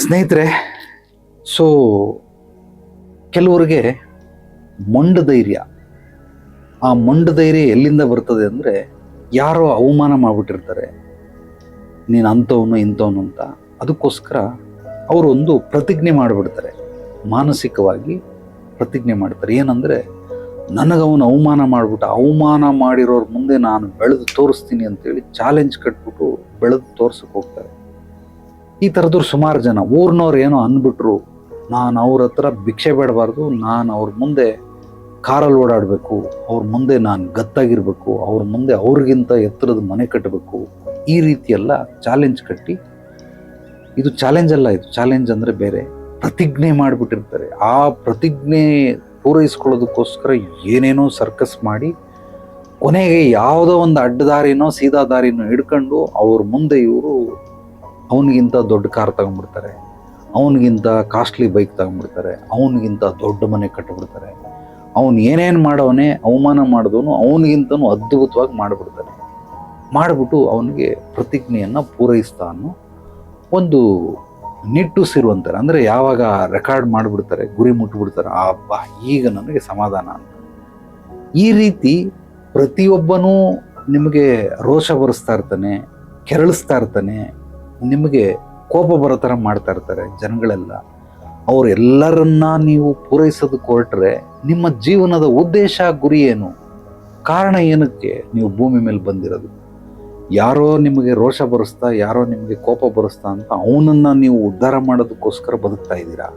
ಸ್ನೇಹಿತರೆ, ಸೊ ಕೆಲವರಿಗೆ ಮೊಂಡು ಧೈರ್ಯ, ಆ ಮೊಂಡು ಧೈರ್ಯ ಎಲ್ಲಿಂದ ಬರ್ತದೆ ಅಂದರೆ ಯಾರೋ ಅವಮಾನ ಮಾಡಿಬಿಟ್ಟಿರ್ತಾರೆ, ನೀನು ಅಂಥವನು ಇಂಥವನು ಅಂತ. ಅದಕ್ಕೋಸ್ಕರ ಅವರು ಒಂದು ಪ್ರತಿಜ್ಞೆ ಮಾಡಿಬಿಡ್ತಾರೆ, ಮಾನಸಿಕವಾಗಿ ಪ್ರತಿಜ್ಞೆ ಮಾಡ್ತಾರೆ. ಏನಂದರೆ, ನನಗವನು ಅವಮಾನ ಮಾಡಿಬಿಟ್ಟು ಅವಮಾನ ಮಾಡಿರೋರ ಮುಂದೆ ನಾನು ಬೆಳೆದು ತೋರಿಸ್ತೀನಿ ಅಂತೇಳಿ ಚಾಲೆಂಜ್ ಕಟ್ಬಿಟ್ಟು ಬೆಳೆದು ತೋರ್ಸಕ್ಕೆ ಹೋಗ್ತಾರೆ. ಈ ಥರದವ್ರು ಸುಮಾರು ಜನ. ಊರಿನವ್ರು ಏನೋ ಅಂದ್ಬಿಟ್ರು, ನಾನು ಅವ್ರ ಹತ್ರ ಭಿಕ್ಷೆ ಬೇಡಬಾರ್ದು, ನಾನು ಅವ್ರ ಮುಂದೆ ಕಾರಲ್ಲಿ ಓಡಾಡಬೇಕು, ಅವ್ರ ಮುಂದೆ ನಾನು ಗತ್ತಾಗಿರ್ಬೇಕು, ಅವ್ರ ಮುಂದೆ ಅವ್ರಿಗಿಂತ ಎತ್ತರದ ಮನೆ ಕಟ್ಟಬೇಕು, ಈ ರೀತಿಯೆಲ್ಲ ಚಾಲೆಂಜ್ ಕಟ್ಟಿ, ಇದು ಚಾಲೆಂಜ್ ಅಲ್ಲ, ಇದು ಚಾಲೆಂಜ್ ಅಂದರೆ ಬೇರೆ, ಪ್ರತಿಜ್ಞೆ ಮಾಡಿಬಿಟ್ಟಿರ್ತಾರೆ. ಆ ಪ್ರತಿಜ್ಞೆ ಪೂರೈಸ್ಕೊಳ್ಳೋದಕ್ಕೋಸ್ಕರ ಏನೇನೋ ಸರ್ಕಸ್ ಮಾಡಿ ಕೊನೆಗೆ ಯಾವುದೋ ಒಂದು ಅಡ್ಡದಾರಿನೋ ಸೀದಾ ದಾರಿನೋ ಹಿಡ್ಕೊಂಡು ಅವ್ರ ಮುಂದೆ ಇವರು ಅವನಿಗಿಂತ ದೊಡ್ಡ ಕಾರ್ ತಗೊಂಡ್ಬಿಡ್ತಾರೆ, ಅವನಿಗಿಂತ ಕಾಸ್ಟ್ಲಿ ಬೈಕ್ ತಗೊಂಡ್ಬಿಡ್ತಾರೆ, ಅವನಿಗಿಂತ ದೊಡ್ಡ ಮನೆ ಕಟ್ಟಿಬಿಡ್ತಾರೆ. ಅವನು ಏನೇನು ಮಾಡೋವನೇ, ಅವಮಾನ ಮಾಡಿದವನು ಅವನಿಗಿಂತನೂ ಅದ್ಭುತವಾಗಿ ಮಾಡಿಬಿಡ್ತಾನೆ. ಮಾಡಿಬಿಟ್ಟು ಅವನಿಗೆ ಪ್ರತಿಜ್ಞೆಯನ್ನು ಪೂರೈಸ್ತಾ ಅನ್ನೋ ಒಂದು ನಿಟ್ಟುಸಿರುವಂತಾರೆ. ಅಂದರೆ ಯಾವಾಗ ರೆಕಾರ್ಡ್ ಮಾಡಿಬಿಡ್ತಾರೆ, ಗುರಿ ಮುಟ್ಟಿಬಿಡ್ತಾರೆ, ಅಬ್ಬಾ ಈಗ ನನಗೆ ಸಮಾಧಾನ ಅಂತ. ಈ ರೀತಿ ಪ್ರತಿಯೊಬ್ಬನೂ ನಿಮಗೆ ರೋಷ ಬರೆಸ್ತಾ ಇರ್ತಾನೆ, ಕೆರಳಿಸ್ತಾ ಇರ್ತಾನೆ, ನಿಮಗೆ ಕೋಪ ಬರೋ ಥರ ಮಾಡ್ತಾ ಇರ್ತಾರೆ ಜನಗಳೆಲ್ಲ. ಅವರೆಲ್ಲರನ್ನ ನೀವು ಪೂರೈಸೋದಕ್ಕೆ ಹೊರಟ್ರೆ ನಿಮ್ಮ ಜೀವನದ ಉದ್ದೇಶ, ಗುರಿ ಏನು, ಕಾರಣ ಏನಕ್ಕೆ ನೀವು ಭೂಮಿ ಮೇಲೆ ಬಂದಿರೋದು? ಯಾರೋ ನಿಮಗೆ ರೋಷ ಬರೆಸ್ತಾ, ಯಾರೋ ನಿಮಗೆ ಕೋಪ ಬರೆಸ್ತಾ ಅಂತ ಅವನನ್ನು ನೀವು ಉದ್ಧಾರ ಮಾಡೋದಕ್ಕೋಸ್ಕರ ಬದುಕ್ತಾ ಇದ್ದೀರಾ.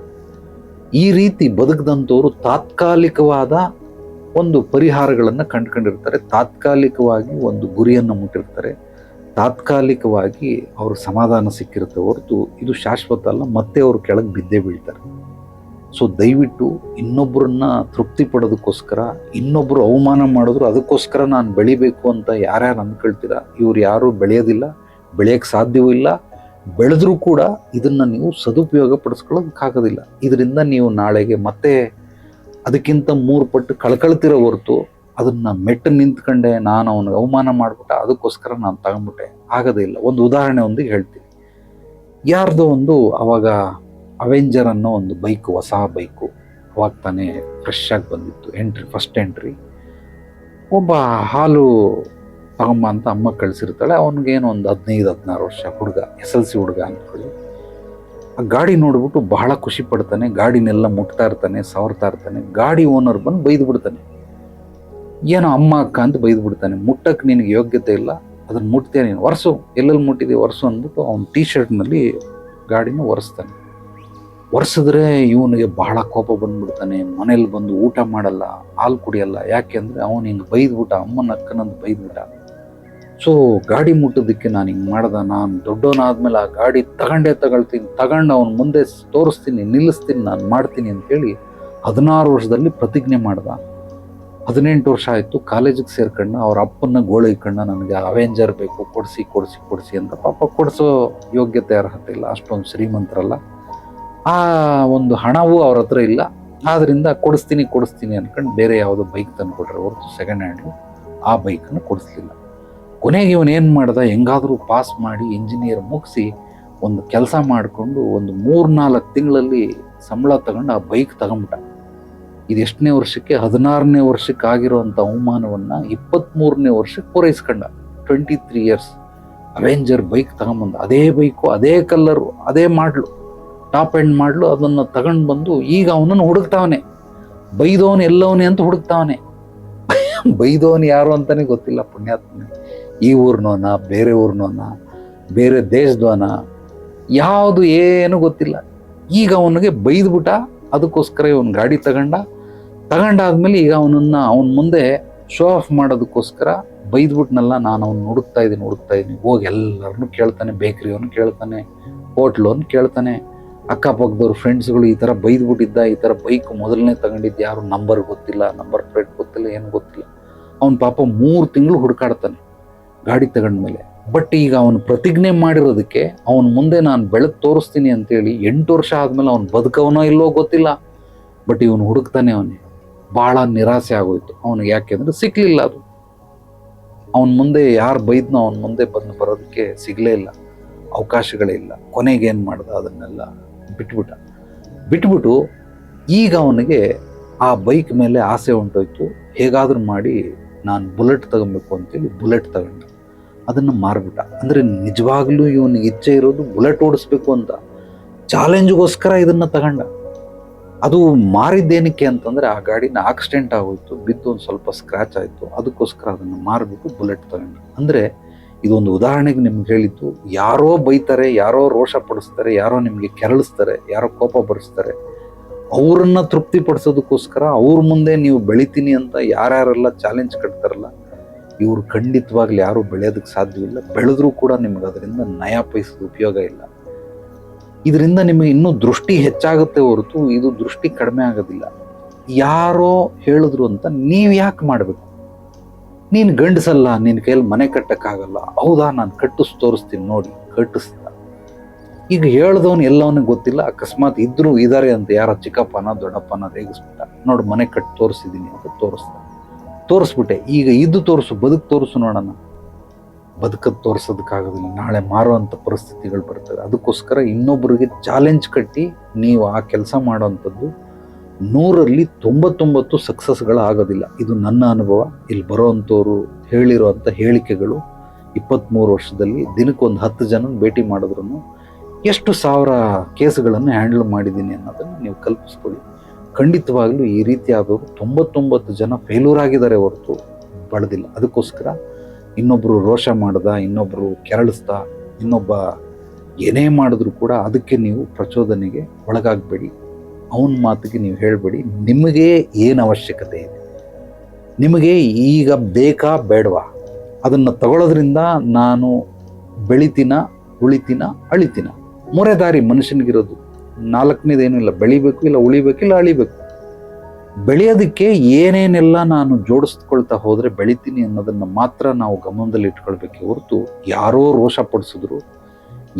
ಈ ರೀತಿ ಬದುಕದಂಥವ್ರು ತಾತ್ಕಾಲಿಕವಾದ ಒಂದು ಪರಿಹಾರಗಳನ್ನು ಕಂಡುಕೊಂಡಿರ್ತಾರೆ, ತಾತ್ಕಾಲಿಕವಾಗಿ ಒಂದು ಗುರಿಯನ್ನು ಮುಟ್ಟಿರ್ತಾರೆ, ತಾತ್ಕಾಲಿಕವಾಗಿ ಅವ್ರ ಸಮಾಧಾನ ಸಿಕ್ಕಿರುತ್ತೆ ಹೊರತು ಇದು ಶಾಶ್ವತ ಅಲ್ಲ. ಮತ್ತೆ ಅವರು ಕೆಳಗೆ ಬಿದ್ದೇ ಬೀಳ್ತಾರೆ. ಸೊ ದಯವಿಟ್ಟು ಇನ್ನೊಬ್ಬರನ್ನ ತೃಪ್ತಿ ಪಡೋದಕ್ಕೋಸ್ಕರ, ಇನ್ನೊಬ್ಬರು ಅವಮಾನ ಮಾಡಿದ್ರು ಅದಕ್ಕೋಸ್ಕರ ನಾನು ಬೆಳಿಬೇಕು ಅಂತ ಯಾರ್ಯಾರು ಅಂದ್ಕೊಳ್ತೀರಾ, ಇವ್ರು ಯಾರು ಬೆಳೆಯೋದಿಲ್ಲ, ಬೆಳೆಯೋಕ್ಕೆ ಸಾಧ್ಯವೂ ಇಲ್ಲ. ಬೆಳೆದ್ರೂ ಕೂಡ ಇದನ್ನು ನೀವು ಸದುಪಯೋಗ ಪಡಿಸ್ಕೊಳ್ಳೋದಕ್ಕಾಗೋದಿಲ್ಲ. ಇದರಿಂದ ನೀವು ನಾಳೆಗೆ ಮತ್ತೆ ಅದಕ್ಕಿಂತ 3 ಪಟ್ಟು ಕಳ್ಕೊಳ್ತಿರೋ ಹೊರತು ಅದನ್ನು ಮೆಟ್ಟು ನಿಂತ್ಕೊಂಡೆ ನಾನು ಅವನಿಗೆ ಅವಮಾನ ಮಾಡಿಬಿಟ್ಟ ಅದಕ್ಕೋಸ್ಕರ ನಾನು ತಗೊಂಡ್ಬಿಟ್ಟೆ ಆಗೋದೇ ಇಲ್ಲ. ಒಂದು ಉದಾಹರಣೆ ಒಂದಿಗೆ ಹೇಳ್ತೀನಿ. ಯಾರ್ದೋ ಒಂದು ಅವಾಗ ಅವೆಂಜರ್ ಅನ್ನೋ ಒಂದು ಬೈಕು, ಹೊಸ ಬೈಕು, ಅವಾಗ ತಾನೇ ಫ್ರೆಶ್ ಆಗಿ ಬಂದಿತ್ತು, ಫಸ್ಟ್ ಎಂಟ್ರಿ. ಒಬ್ಬ ಹಾಲು ತಗೊಂಬ ಅಂತ ಅಮ್ಮ ಕಳಿಸಿರ್ತಾಳೆ. ಅವನಿಗೇನು ಒಂದು 15-16 ವರ್ಷ ಹುಡುಗ, SLC ಹುಡುಗ ಅಂದ್ಕೊಳ್ಳಿ. ಆ ಗಾಡಿ ನೋಡ್ಬಿಟ್ಟು ಬಹಳ ಖುಷಿ ಪಡ್ತಾನೆ, ಗಾಡಿನೆಲ್ಲ ಮುಟ್ತಾ ಇರ್ತಾನೆ, ಸವರ್ತಾ ಇರ್ತಾನೆ. ಗಾಡಿ ಓನರ್ ಬಂದು ಬೈದು ಬಿಡ್ತಾನೆ, ಏನೋ ಅಮ್ಮ ಅಕ್ಕ ಅಂತ ಬೈದು ಬಿಡ್ತಾನೆ. ಮುಟ್ಟಕ್ಕೆ ನಿನಗೆ ಯೋಗ್ಯತೆ ಇಲ್ಲ, ಅದನ್ನು ಮುಟ್ತೀಯ ನೀನು, ಒರೆಸು, ಎಲ್ಲೆಲ್ಲಿ ಮುಟ್ಟಿದೆ ಒರೆಸು ಅಂದ್ಬಿಟ್ಟು ಅವ್ನು ಟೀ-ಶರ್ಟ್ನಲ್ಲಿ ಗಾಡಿನ ಒರೆಸ್ತಾನೆ. ಒರೆಸಿದ್ರೆ ಇವನಿಗೆ ಬಹಳ ಕೋಪ ಬಂದ್ಬಿಡ್ತಾನೆ. ಮನೇಲಿ ಬಂದು ಊಟ ಮಾಡಲ್ಲ, ಹಾಲು ಕುಡಿಯಲ್ಲ. ಯಾಕೆ ಅಂದರೆ ಅವನು ಹಿಂಗೆ ಬೈದ್ಬಿಟ್ಟ, ಅಮ್ಮನ ಅಕ್ಕನಂದು ಬೈದ್ಬಿಟ್ಟ. ಸೊ ಗಾಡಿ ಮುಟ್ಟೋದಕ್ಕೆ ನಾನು ಹಿಂಗೆ ಮಾಡ್ದೆ, ನಾನು ದೊಡ್ಡವನಾದ್ಮೇಲೆ ಆ ಗಾಡಿ ತಗೊಳ್ತೀನಿ, ತಗೊಂಡು ಅವನ ಮುಂದೆ ತೋರಿಸ್ತೀನಿ, ನಿಲ್ಲಿಸ್ತೀನಿ, ನಾನು ಮಾಡ್ತೀನಿ ಅಂತೇಳಿ 16 ವರ್ಷದಲ್ಲಿ ಪ್ರತಿಜ್ಞೆ ಮಾಡ್ದ. 18 ವರ್ಷ ಆಯಿತು, ಕಾಲೇಜಿಗೆ ಸೇರ್ಕೊಂಡ. ಅವ್ರ ಅಪ್ಪನ ಗೋಳೈಕೊಂಡ, ನನಗೆ ಅವೆಂಜರ್ ಬೇಕು, ಕೊಡಿಸಿ ಅಂತ. ಪಾಪ ಕೊಡಿಸೋ ಯೋಗ್ಯತೆ ಅರ್ಹತೆ ಇಲ್ಲ, ಅಷ್ಟೊಂದು ಶ್ರೀಮಂತರಲ್ಲ, ಆ ಒಂದು ಹಣವೂ ಅವ್ರ ಹತ್ರ ಇಲ್ಲ. ಆದ್ದರಿಂದ ಕೊಡಿಸ್ತೀನಿ ಅನ್ಕೊಂಡು ಬೇರೆ ಯಾವುದೋ ಬೈಕ್ ತಂದು ಕೊಟ್ರೆ ಹೊರತು ಸೆಕೆಂಡ್ ಹ್ಯಾಂಡು ಆ ಬೈಕನ್ನು ಕೊಡಿಸ್ಲಿಲ್ಲ. ಕೊನೆಗೆ ಇವನೇನು ಮಾಡ್ದ, ಹೆಂಗಾದರೂ ಪಾಸ್ ಮಾಡಿ ಇಂಜಿನಿಯರ್ ಮುಗಿಸಿ ಒಂದು ಕೆಲಸ ಮಾಡಿಕೊಂಡು ಒಂದು 3-4 ತಿಂಗಳಲ್ಲಿ ಸಂಬಳ ತಗೊಂಡು ಆ ಬೈಕ್ ತಗೊಂಬಿಟ್ಟ. ಇದು ಎಷ್ಟನೇ ವರ್ಷಕ್ಕೆ, 16ನೇ ವರ್ಷಕ್ಕೆ ಆಗಿರೋಂಥ ಅವಮಾನವನ್ನು 23ನೇ ವರ್ಷಕ್ಕೆ ಪೂರೈಸ್ಕೊಂಡ. 23 ಇಯರ್ಸ್ ಅವೆಂಜರ್ ಬೈಕ್ ತಗೊಂಬಂದ. ಅದೇ ಬೈಕು, ಅದೇ ಕಲ್ಲರು, ಅದೇ ಮಾಡ್ಲು, ಟಾಪ್ ಎಂಡ್ ಮಾಡ್ಲು. ಅದನ್ನು ತಗೊಂಡು ಬಂದು ಈಗ ಅವನನ್ನು ಹುಡುಕ್ತಾವನೆ. ಬೈದವನು ಎಲ್ಲವನೇ ಅಂತ ಹುಡುಕ್ತಾವನೆ. ಬೈದವನು ಯಾರು ಅಂತಾನೆ ಗೊತ್ತಿಲ್ಲ ಪುಣ್ಯಾತ್ಮನೆ. ಈ ಊರ್ನೋನ, ಬೇರೆ ಊರ್ನೋನ, ಬೇರೆ ದೇಶದವನ, ಯಾವುದು ಏನು ಗೊತ್ತಿಲ್ಲ. ಈಗ ಅವನಿಗೆ ಬೈದ್ಬಿಟ್ಟ, ಅದಕ್ಕೋಸ್ಕರ ಇವನು ಗಾಡಿ ತಗೊಂಡಾದ್ಮೇಲೆ ಈಗ ಅವನ ಮುಂದೆ ಶೋ ಆಫ್ ಮಾಡೋದಕ್ಕೋಸ್ಕರ ಬೈದ್ಬಿಟ್ನಲ್ಲ, ನಾನು ಅವ್ನು ಹುಡುಕ್ತಾ ಇದ್ದೀನಿ. ಹೋಗಿ ಎಲ್ಲರನ್ನೂ ಕೇಳ್ತಾನೆ, ಬೇಕ್ರಿಯವನು ಕೇಳ್ತಾನೆ, ಹೋಟ್ಲವನು ಕೇಳ್ತಾನೆ, ಅಕ್ಕಪಕ್ಕದವ್ರ ಫ್ರೆಂಡ್ಸ್ಗಳು ಈ ಥರ ಬೈದ್ಬಿಟ್ಟಿದ್ದ, ಈ ಥರ ಬೈಕ್ ಮೊದಲನೇ ತಗೊಂಡಿದ್ದು ಯಾರು, ನಂಬರ್ ಗೊತ್ತಿಲ್ಲ, ನಂಬರ್ ಪ್ಲೇಟ್ ಗೊತ್ತಿಲ್ಲ, ಏನು ಗೊತ್ತಿಲ್ಲ. ಅವನು ಪಾಪ 3 ತಿಂಗಳು ಹುಡುಕಾಡ್ತಾನೆ ಗಾಡಿ ತಗೊಂಡ್ಮೇಲೆ. ಬಟ್ ಈಗ ಅವನು ಪ್ರತಿಜ್ಞೆ ಮಾಡಿರೋದಕ್ಕೆ ಅವನ ಮುಂದೆ ನಾನು ಬೆಳೆದು ತೋರಿಸ್ತೀನಿ ಅಂತೇಳಿ 8 ವರ್ಷ ಆದಮೇಲೆ ಅವ್ನು ಬದುಕವನೋ ಇಲ್ಲೋ ಗೊತ್ತಿಲ್ಲ. ಬಟ್ ಇವನು ಹುಡುಕ್ತಾನೆ. ಅವನಿಗೆ ಭಾಳ ನಿರಾಸೆ ಆಗೋಯ್ತು ಅವನಿಗೆ. ಯಾಕೆಂದರೆ ಸಿಕ್ಕಲಿಲ್ಲ ಅದು. ಅವನ ಮುಂದೆ ಯಾರು ಬೈದ್ನೋ ಅವನ ಮುಂದೆ ಬರೋದಕ್ಕೆ ಸಿಗಲೇ ಇಲ್ಲ, ಅವಕಾಶಗಳೇ ಇಲ್ಲ. ಕೊನೆಗೆ ಏನು ಮಾಡ್ದ, ಅದನ್ನೆಲ್ಲ ಬಿಟ್ಬಿಟ್ಟು ಈಗ ಅವನಿಗೆ ಆ ಬೈಕ್ ಮೇಲೆ ಆಸೆ ಹೊಂಟೋಯ್ತು. ಹೇಗಾದ್ರೂ ಮಾಡಿ ನಾನು ಬುಲೆಟ್ ತಗೊಬೇಕು ಅಂತೇಳಿ ಬುಲೆಟ್ ತಗೊಂಡ, ಅದನ್ನು ಮಾರ್ಬಿಟ್ಟ. ಅಂದರೆ ನಿಜವಾಗ್ಲೂ ಇವನಿಗೆ ಇಚ್ಛೆ ಇರೋದು ಬುಲೆಟ್ ಓಡಿಸ್ಬೇಕು ಅಂತ, ಚಾಲೆಂಜ್ಗೋಸ್ಕರ ಇದನ್ನು ತಗೊಂಡ. ಅದು ಮಾರಿದ್ದೇನಕ್ಕೆ ಅಂತಂದರೆ ಆ ಗಾಡಿನ ಆಕ್ಸಿಡೆಂಟ್ ಆಗೋಯ್ತು, ಬಿದ್ದು ಒಂದು ಸ್ವಲ್ಪ ಸ್ಕ್ರ್ಯಾಚ್ ಆಯಿತು, ಅದಕ್ಕೋಸ್ಕರ ಅದನ್ನು ಮಾರಿಬಿಟ್ಟು ಬುಲೆಟ್ ತಗೊಂಡ. ಅಂದರೆ ಇದೊಂದು ಉದಾಹರಣೆಗೆ ನಿಮ್ಗೆ ಹೇಳಿದ್ದು, ಯಾರೋ ಬೈತಾರೆ, ಯಾರೋ ರೋಷ ಪಡಿಸ್ತಾರೆ, ಯಾರೋ ನಿಮಗೆ ಕೆರಳಿಸ್ತಾರೆ, ಯಾರೋ ಕೋಪ ಬರಿಸ್ತಾರೆ, ಅವರನ್ನು ತೃಪ್ತಿಪಡಿಸೋದಕ್ಕೋಸ್ಕರ ಅವ್ರ ಮುಂದೆ ನೀವು ಬೆಳಿತೀನಿ ಅಂತ ಯಾರ್ಯಾರೆಲ್ಲ ಚಾಲೆಂಜ್ ಕಟ್ತಾರಲ್ಲ, ಇವರು ಖಂಡಿತವಾಗ್ಲಿ ಯಾರೂ ಬೆಳೆಯೋದಕ್ಕೆ ಸಾಧ್ಯವಿಲ್ಲ. ಬೆಳೆದ್ರೂ ಕೂಡ ನಿಮ್ಗೆ ಅದರಿಂದ ನಯ ಪೈಸದ ಉಪಯೋಗ ಇಲ್ಲ. ಇದರಿಂದ ನಿಮಗೆ ಇನ್ನೂ ದೃಷ್ಟಿ ಹೆಚ್ಚಾಗುತ್ತೆ ಹೊರತು ಇದು ದೃಷ್ಟಿ ಕಡಿಮೆ ಆಗೋದಿಲ್ಲ. ಯಾರೋ ಹೇಳಿದ್ರು ಅಂತ ನೀವು ಯಾಕೆ ಮಾಡಬೇಕು? ನೀನು ಗಂಡಸಲ್ಲ, ನಿನ್ನ ಕೈಯಲ್ಲಿ ಮನೆ ಕಟ್ಟಕ್ಕಾಗಲ್ಲ. ಹೌದಾ, ನಾನು ತೋರಿಸ್ತೀನಿ ನೋಡಿ, ಕಟ್ಟಿಸ್ದ. ಈಗ ಹೇಳ್ದವನು ಎಲ್ಲವನಿಗೆ ಗೊತ್ತಿಲ್ಲ, ಅಕಸ್ಮಾತ್ ಇದ್ದಾರೆ ಅಂತ ಯಾರೋ ಚಿಕ್ಕಪ್ಪನ ದೊಡ್ಡಪ್ಪನ ರೇಗಿಸ್ಬಿಟ್ಟ, ನೋಡಿ ಮನೆ ಕಟ್ಟಿ ತೋರಿಸಿದ್ದೀನಿ ಅಂತ ತೋರಿಸ್ಬಿಟ್ಟೆ. ಈಗ ಇದು ತೋರಿಸು, ತೋರಿಸು ನೋಡೋಣ. ಬದುಕದ್ದು ತೋರಿಸೋದಕ್ಕಾಗೋದಿಲ್ಲ, ನಾಳೆ ಮಾರುವಂಥ ಪರಿಸ್ಥಿತಿಗಳು ಬರ್ತವೆ. ಅದಕ್ಕೋಸ್ಕರ ಇನ್ನೊಬ್ಬರಿಗೆ ಚಾಲೆಂಜ್ ಕಟ್ಟಿ ನೀವು ಆ ಕೆಲಸ ಮಾಡೋವಂಥದ್ದು 100ರಲ್ಲಿ 99 ಸಕ್ಸಸ್ಗಳು ಆಗೋದಿಲ್ಲ. ಇದು ನನ್ನ ಅನುಭವ. ಇಲ್ಲಿ ಬರೋವಂಥವ್ರು ಹೇಳಿರೋವಂಥ ಹೇಳಿಕೆಗಳು 23 ವರ್ಷದಲ್ಲಿ ದಿನಕ್ಕೊಂದು 10 ಜನ ಭೇಟಿ ಮಾಡಿದ್ರು ಎಷ್ಟು ಸಾವಿರ ಕೇಸ್ಗಳನ್ನು ಹ್ಯಾಂಡಲ್ ಮಾಡಿದ್ದೀನಿ ಅನ್ನೋದನ್ನು ನೀವು ಕಲ್ಪಿಸ್ಕೊಳ್ಳಿ. ಖಂಡಿತವಾಗ್ಲೂ ಈ ರೀತಿಯಾದವರು 99 ಜನ ಫೇಲ್ಯೂರ್ ಆಗಿದ್ದಾರೆ ಹೊರತು ಬಳದಿಲ್ಲ. ಅದಕ್ಕೋಸ್ಕರ ಇನ್ನೊಬ್ಬರು ರೋಷ ಮಾಡ್ದ, ಇನ್ನೊಬ್ಬರು ಕೆರಳಿಸ್ದ, ಇನ್ನೊಬ್ಬ ಏನೇ ಮಾಡಿದ್ರು ಕೂಡ ಅದಕ್ಕೆ ನೀವು ಪ್ರಚೋದನೆಗೆ ಒಳಗಾಗಬೇಡಿ. ಅವನ ಮಾತಿಗೆ ನೀವು ಹೇಳಬೇಡಿ. ನಿಮಗೆ ಏನು ಅವಶ್ಯಕತೆ ಇದೆ, ನಿಮಗೆ ಈಗ ಬೇಕಾ ಬೇಡವಾ, ಅದನ್ನು ತಗೊಳ್ಳೋದ್ರಿಂದ ನಾನು ಬೆಳಿತೀನ, ಉಳಿತೀನ, ಅಳಿತೀನ. ಮೂರೇ ದಾರಿ ಮನುಷ್ಯನಿಗಿರೋದು, 4ನೇದೇನೂ ಇಲ್ಲ. ಬೆಳಿಬೇಕು, ಇಲ್ಲ ಉಳಿಬೇಕು, ಇಲ್ಲ ಅಳಿಬೇಕು. ಬೆಳೆಯೋದಕ್ಕೆ ಏನೇನೆಲ್ಲ ನಾನು ಜೋಡಿಸ್ಕೊಳ್ತಾ ಹೋದರೆ ಬೆಳಿತೀನಿ ಅನ್ನೋದನ್ನು ಮಾತ್ರ ನಾವು ಗಮನದಲ್ಲಿ ಇಟ್ಕೊಳ್ಬೇಕೆ ಹೊರತು ಯಾರೋ ರೋಷ ಪಡಿಸಿದ್ರು,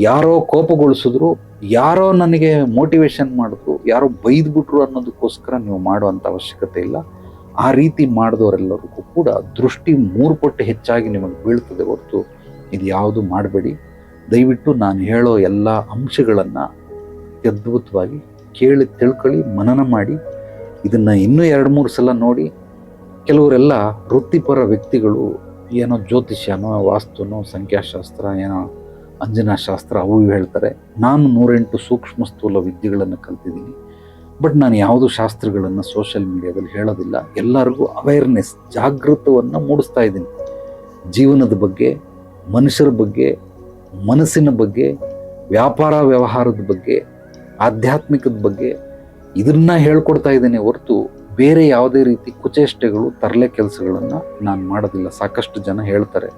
ಯಾರೋ ಕೋಪಗೊಳಿಸಿದ್ರು, ಯಾರೋ ನನಗೆ ಮೋಟಿವೇಶನ್ ಮಾಡಿದ್ರು, ಯಾರೋ ಬೈದ್ಬಿಟ್ರು ಅನ್ನೋದಕ್ಕೋಸ್ಕರ ನೀವು ಮಾಡುವಂಥ ಅವಶ್ಯಕತೆ ಇಲ್ಲ. ಆ ರೀತಿ ಮಾಡಿದವರೆಲ್ಲರಿಗೂ ಕೂಡ ದೃಷ್ಟಿ 3 ಪಟ್ಟು ಹೆಚ್ಚಾಗಿ ನಿಮಗೆ ಬೀಳ್ತದೆ ಹೊರತು ಇದು ಯಾವುದು ಮಾಡಬೇಡಿ. ದಯವಿಟ್ಟು ನಾನು ಹೇಳೋ ಎಲ್ಲ ಅಂಶಗಳನ್ನು ಅದ್ಭುತವಾಗಿ ಕೇಳಿ ತಿಳ್ಕೊಳ್ಳಿ, ಮನನ ಮಾಡಿ. ಇದನ್ನು ಇನ್ನೂ 2-3 ಸಲ ನೋಡಿ. ಕೆಲವರೆಲ್ಲ ವೃತ್ತಿಪರ ವ್ಯಕ್ತಿಗಳು ಏನೋ ಜ್ಯೋತಿಷ್ಯನೋ, ವಾಸ್ತುನೋ, ಸಂಖ್ಯಾಶಾಸ್ತ್ರ, ಏನೋ ಅಂಜನಾಶಾಸ್ತ್ರ ಅವು ಹೇಳ್ತಾರೆ. ನಾನು 108 ಸೂಕ್ಷ್ಮ ಸ್ಥೂಲ ವಿದ್ಯೆಗಳನ್ನು ಕಲ್ತಿದ್ದೀನಿ. ಬಟ್ ನಾನು ಯಾವುದು ಶಾಸ್ತ್ರಗಳನ್ನು ಸೋಷಿಯಲ್ ಮೀಡಿಯಾದಲ್ಲಿ ಹೇಳೋದಿಲ್ಲ. ಎಲ್ಲರಿಗೂ ಅವೇರ್ನೆಸ್, ಜಾಗೃತವನ್ನು ಮೂಡಿಸ್ತಾ ಇದ್ದೀನಿ. ಜೀವನದ ಬಗ್ಗೆ, ಮನುಷ್ಯರ ಬಗ್ಗೆ, ಮನಸ್ಸಿನ ಬಗ್ಗೆ, ವ್ಯಾಪಾರ ವ್ಯವಹಾರದ ಬಗ್ಗೆ, ಆಧ್ಯಾತ್ಮಿಕದ ಬಗ್ಗೆ ಇದನ್ನ ಹೇಳ್ಕೊಡ್ತಾ ಇದ್ದೇನೆ ಹೊರತು ಬೇರೆ ಯಾವುದೇ ರೀತಿ ಕುಚೇಷ್ಟೆಗಳು, ತರಲೆ ಕೆಲಸಗಳನ್ನು ನಾನು ಮಾಡೋದಿಲ್ಲ. ಸಾಕಷ್ಟು ಜನ ಹೇಳ್ತಾರೆ,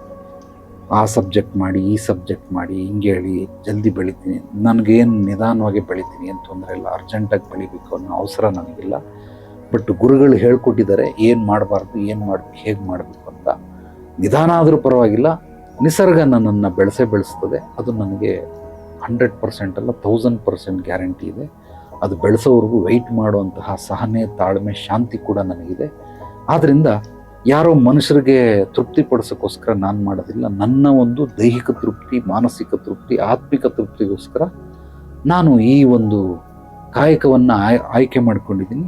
ಆ ಸಬ್ಜೆಕ್ಟ್ ಮಾಡಿ, ಈ ಸಬ್ಜೆಕ್ಟ್ ಮಾಡಿ, ಹಿಂಗೆ ಹೇಳಿ ಜಲ್ದಿ ಬೆಳಿತೀನಿ. ನನಗೇನು ನಿಧಾನವಾಗಿ ಬೆಳಿತೀನಿ, ಏನು ತೊಂದರೆ ಇಲ್ಲ, ಅರ್ಜೆಂಟಾಗಿ ಬೆಳಿಬೇಕು ಅನ್ನೋ ಅವಸರ ನನಗಿಲ್ಲ. ಬಟ್ ಗುರುಗಳು ಹೇಳ್ಕೊಟ್ಟಿದ್ದಾರೆ ಏನು ಮಾಡಬಾರ್ದು, ಏನು ಮಾಡಬೇಕು, ಹೇಗೆ ಮಾಡಬೇಕು ಅಂತ. ನಿಧಾನ ಆದರೂ ಪರವಾಗಿಲ್ಲ, ನಿಸರ್ಗ ನನ್ನನ್ನು ಬೆಳೆಸ್ತದೆ. ಅದು ನನಗೆ 100% ಅಲ್ಲ 1000% ಗ್ಯಾರಂಟಿ ಇದೆ. ಅದು ಬೆಳೆಸೋವರೆಗೂ ವೆಯ್ಟ್ ಮಾಡುವಂತಹ ಸಹನೆ, ತಾಳ್ಮೆ, ಶಾಂತಿ ಕೂಡ ನನಗಿದೆ. ಆದ್ದರಿಂದ ಯಾರೋ ಮನುಷ್ಯರಿಗೆ ತೃಪ್ತಿಪಡಿಸೋಕ್ಕೋಸ್ಕರ ನಾನು ಮಾಡೋದಿಲ್ಲ. ನನ್ನ ಒಂದು ದೈಹಿಕ ತೃಪ್ತಿ, ಮಾನಸಿಕ ತೃಪ್ತಿ, ಆತ್ಮಿಕ ತೃಪ್ತಿಗೋಸ್ಕರ ನಾನು ಈ ಒಂದು ಕಾಯಕವನ್ನು ಆಯ್ಕೆ ಮಾಡ್ಕೊಂಡಿದ್ದೀನಿ.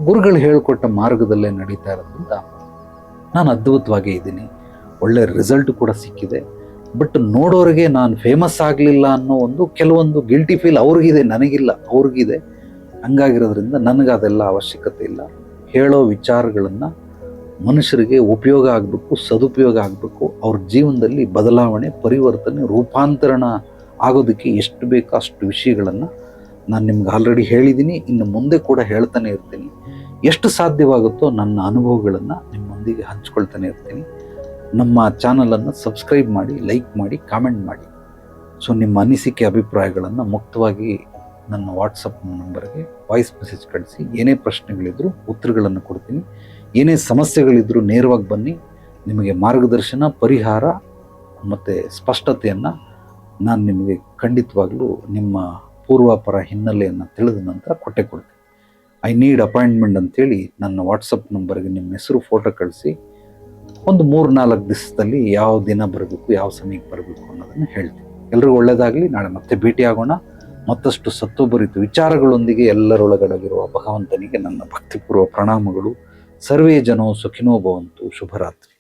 ಗುರುಗಳು ಹೇಳಿಕೊಟ್ಟ ಮಾರ್ಗದಲ್ಲೇ ನಡೀತಾ ಇರೋದ್ರಿಂದ ನಾನು ಅದ್ಭುತವಾಗೇ ಇದ್ದೀನಿ. ಒಳ್ಳೆ ರಿಸಲ್ಟ್ ಕೂಡ ಸಿಕ್ಕಿದೆ. ಬಟ್ ನೋಡೋರಿಗೆ ನಾನು ಫೇಮಸ್ ಆಗಲಿಲ್ಲ ಅನ್ನೋ ಒಂದು ಕೆಲವೊಂದು ಗಿಲ್ಟಿ ಫೀಲ್ ಅವ್ರಿಗಿದೆ, ನನಗಿಲ್ಲ, ಅವ್ರಿಗಿದೆ. ಹಂಗಾಗಿರೋದ್ರಿಂದ ನನಗೆ ಅದೆಲ್ಲ ಅವಶ್ಯಕತೆ ಇಲ್ಲ. ಹೇಳೋ ವಿಚಾರಗಳನ್ನು ಮನುಷ್ಯರಿಗೆ ಉಪಯೋಗ ಆಗಬೇಕು, ಸದುಪಯೋಗ ಆಗಬೇಕು. ಅವ್ರ ಜೀವನದಲ್ಲಿ ಬದಲಾವಣೆ, ಪರಿವರ್ತನೆ, ರೂಪಾಂತರಣ ಆಗೋದಕ್ಕೆ ಎಷ್ಟು ಬೇಕೋ ಅಷ್ಟು ವಿಷಯಗಳನ್ನು ನಾನು ನಿಮ್ಗೆ ಆಲ್ರೆಡಿ ಹೇಳಿದ್ದೀನಿ. ಇನ್ನು ಮುಂದೆ ಕೂಡ ಹೇಳ್ತಾನೆ ಇರ್ತೀನಿ. ಎಷ್ಟು ಸಾಧ್ಯವಾಗುತ್ತೋ ನನ್ನ ಅನುಭವಗಳನ್ನು ನಿಮ್ಮೊಂದಿಗೆ ಹಂಚ್ಕೊಳ್ತಾನೆ ಇರ್ತೀನಿ. ನಮ್ಮ ಚಾನಲನ್ನು ಸಬ್ಸ್ಕ್ರೈಬ್ ಮಾಡಿ, ಲೈಕ್ ಮಾಡಿ, ಕಾಮೆಂಟ್ ಮಾಡಿ. ಸೊ ನಿಮ್ಮ ಅನಿಸಿಕೆ, ಅಭಿಪ್ರಾಯಗಳನ್ನು ಮುಕ್ತವಾಗಿ ನನ್ನ ವಾಟ್ಸಪ್ ನಂಬರ್ಗೆ ವಾಯ್ಸ್ ಮೆಸೇಜ್ ಕಳಿಸಿ. ಏನೇ ಪ್ರಶ್ನೆಗಳಿದ್ರೂ ಉತ್ತರಗಳನ್ನು ಕೊಡ್ತೀನಿ. ಏನೇ ಸಮಸ್ಯೆಗಳಿದ್ರೂ ನೇರವಾಗಿ ಬನ್ನಿ. ನಿಮಗೆ ಮಾರ್ಗದರ್ಶನ, ಪರಿಹಾರ ಮತ್ತು ಸ್ಪಷ್ಟತೆಯನ್ನು ನಾನು ನಿಮಗೆ ಖಂಡಿತವಾಗ್ಲೂ ನಿಮ್ಮ ಪೂರ್ವಾಪರ ಹಿನ್ನೆಲೆಯನ್ನು ತಿಳಿದ ನಂತರ ಕೊಡ್ತೀನಿ. ಐ ನೀಡ್ ಅಪಾಯಿಂಟ್ಮೆಂಟ್ ಅಂತೇಳಿ ನನ್ನ ವಾಟ್ಸಪ್ ನಂಬರ್ಗೆ ನಿಮ್ಮ ಹೆಸರು, ಫೋಟೋ ಕಳಿಸಿ. ಒಂದು 3-4 ದಿವಸದಲ್ಲಿ ಯಾವ ದಿನ ಬರಬೇಕು, ಯಾವ ಸಮಯಕ್ಕೆ ಬರಬೇಕು ಅನ್ನೋದನ್ನು ಹೇಳ್ತೀನಿ. ಎಲ್ರಿಗೂ ಒಳ್ಳೆಯದಾಗಲಿ. ನಾಳೆ ಮತ್ತೆ ಭೇಟಿ ಆಗೋಣ. ಮತ್ತಷ್ಟು ಸತ್ವಭರಿತ ವಿಚಾರಗಳೊಂದಿಗೆ ಎಲ್ಲರೊಳಗಡಗಿರುವ ಭಗವಂತನಿಗೆ ನನ್ನ ಭಕ್ತಿಪೂರ್ವ ಪ್ರಣಾಮಗಳು. ಸರ್ವೇ ಜನೋ ಸುಖಿನೋ ಭವಂತು. ಶುಭರಾತ್ರಿ.